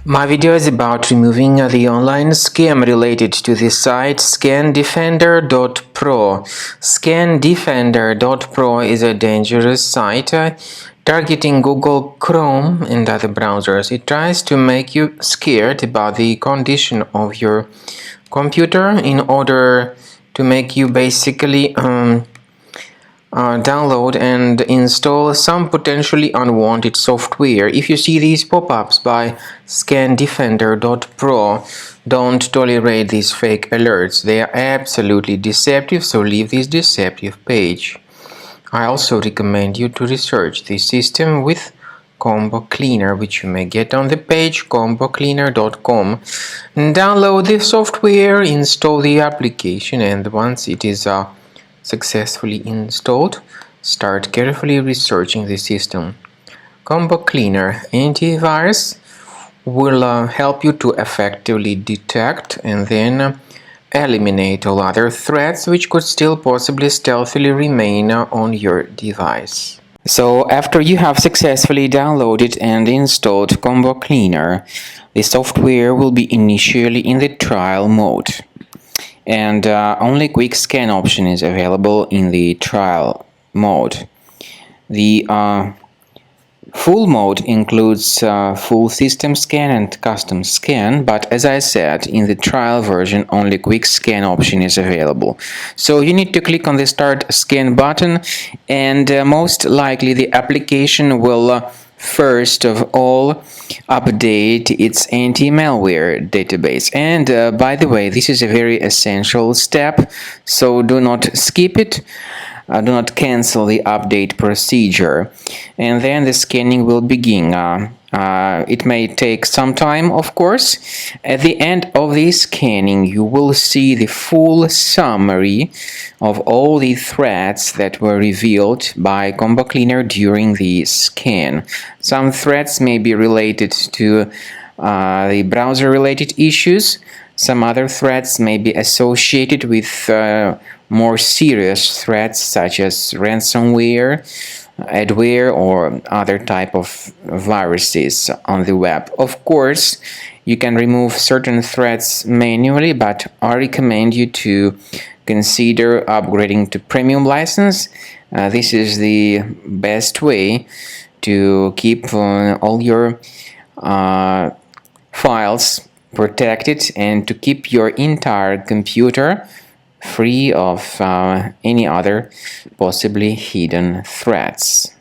My video is about removing the online scam related to the site Scan-defender.pro. Scan-defender.pro is a dangerous site targeting Google Chrome and other browsers. It tries to make you scared about the condition of your computer in order to make you basically download and install some potentially unwanted software. If you see these pop-ups by Scan-defender.pro, don't tolerate these fake alerts. They are absolutely deceptive, so leave this deceptive page. I also recommend you to research this system with Combo Cleaner, which you may get on the page combocleaner.com. Download the software, install the application, and once it is successfully installed, start carefully researching the system. Combo Cleaner antivirus will help you to effectively detect and then eliminate all other threats which could still possibly stealthily remain on your device. So after you have successfully downloaded and installed Combo Cleaner, the software will be initially in the trial mode. And only quick scan option is available in the trial mode. The full mode includes full system scan and custom scan, but as I said, in the trial version only quick scan option is available. So you need to click on the start scan button, and most likely the application will first of all update its anti-malware database. And by the way, this is a very essential step, so do not skip it. Do not cancel the update procedure, and then the scanning will begin. It may take some time, of course. At the end of the scanning, you will see the full summary of all the threats that were revealed by Combo Cleaner during the scan. Some threats may be related to the browser-related issues. Some other threats may be associated with more serious threats such as ransomware, adware, or other type of viruses on the web. Of course, you can remove certain threats manually, but I recommend you to consider upgrading to premium license. This is the best way to keep all your files protected and to keep your entire computer free of any other possibly hidden threats.